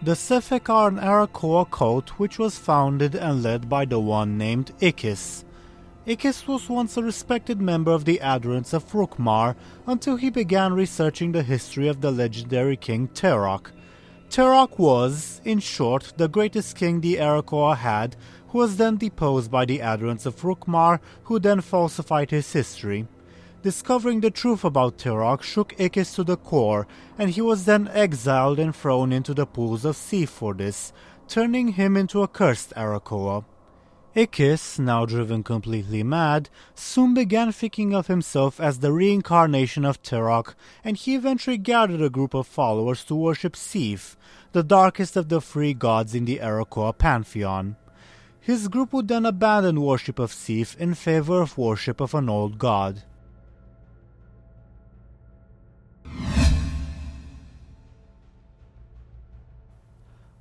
The Sethekk are an Arakkoa cult which was founded and led by the one named Ikiss. Ikiss was once a respected member of the Adherents of Rukhmar until he began researching the history of the legendary king Terokk. Terokk was, in short, the greatest king the Arakkoa had, who was then deposed by the Adherents of Rukhmar, who then falsified his history. Discovering the truth about Terokk shook Ikiss to the core, and he was then exiled and thrown into the Pools of Sethe for this, turning him into a cursed Arakkoa. Ikiss, now driven completely mad, soon began thinking of himself as the reincarnation of Terokk, and he eventually gathered a group of followers to worship Sethe, the darkest of the three gods in the Arakkoa pantheon. His group would then abandon worship of Sethe in favor of worship of an old god.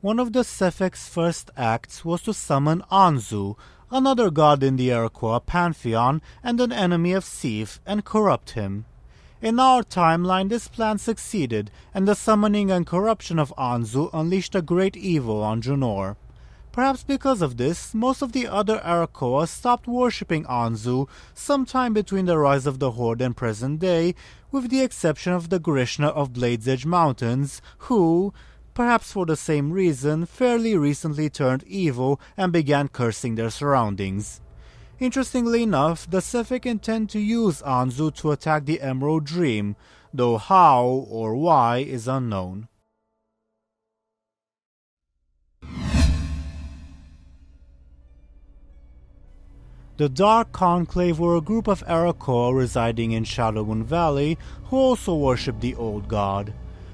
One of the Sethekk's first acts was to summon Anzu, another god in the Arakkoa pantheon and an enemy of Sethe, and corrupt him. In our timeline, this plan succeeded, and the summoning and corruption of Anzu unleashed a great evil on Junor. Perhaps because of this, most of the other Arakkoa stopped worshipping Anzu sometime between the rise of the Horde and present day, with the exception of the Grishna of Blade's Edge Mountains, who, perhaps for the same reason, fairly recently turned evil and began cursing their surroundings. Interestingly enough, the Sethekk intend to use Anzu to attack the Emerald Dream, though how or why is unknown. The Dark Conclave were a group of Arakkoa residing in Shadowmoon Valley who also worshipped the old god.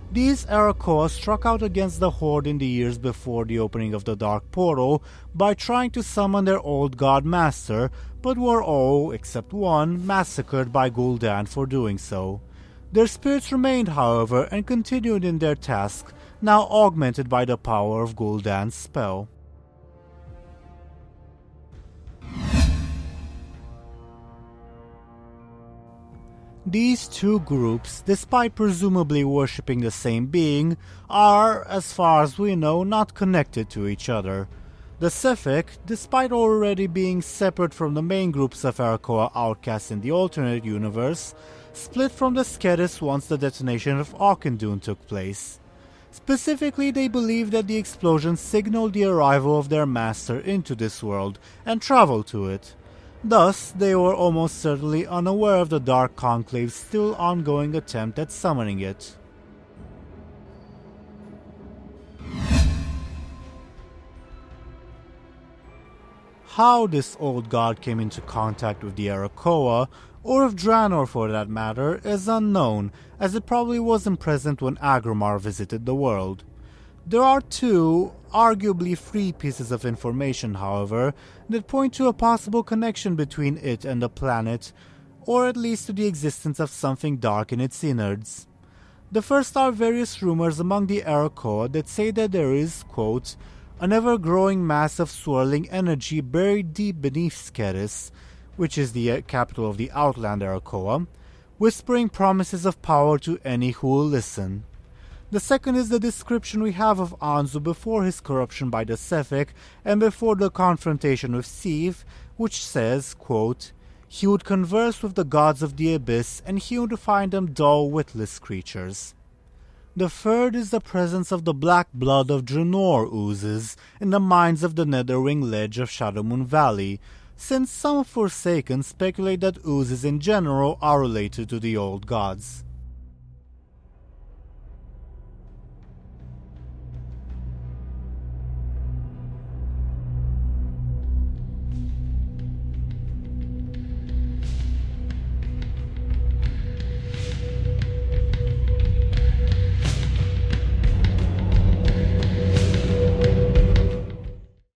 These Arakkoa struck out against the Horde in the years before the opening of the Dark Portal by trying to summon their old god master, but were all, except one, massacred by Gul'dan for doing so. Their spirits remained, however, and continued in their task, now augmented by the power of Gul'dan's spell. These two groups, despite presumably worshipping the same being, are, as far as we know, not connected to each other. The Sethekk, despite already being separate from the main groups of Arakkoa outcasts in the alternate universe, split from the Skedis once the detonation of Auchindoun took place. Specifically, they believe that the explosion signaled the arrival of their master into this world and traveled to it. Thus, they were almost certainly unaware of the Dark Conclave's still ongoing attempt at summoning it. How this old god came into contact with the Arakkoa, or of Draenor for that matter, is unknown, as it probably wasn't present when Agromar visited the world. There are two, arguably three pieces of information, however, that point to a possible connection between it and the planet, or at least to the existence of something dark in its innards. The first are various rumors among the Arakkoa that say that there is, quote, an ever-growing mass of swirling energy buried deep beneath Skedis, which is the capital of the Outland Arakkoa, whispering promises of power to any who will listen. The second is the description we have of Anzu before his corruption by the Sethekk and before the confrontation with Sethe, which says, quote, he would converse with the gods of the abyss and he would find them dull, witless creatures. The third is the presence of the black blood of Draenor oozes in the mines of the Netherwing Ledge of Shadowmoon Valley, since some Forsaken speculate that oozes in general are related to the old gods.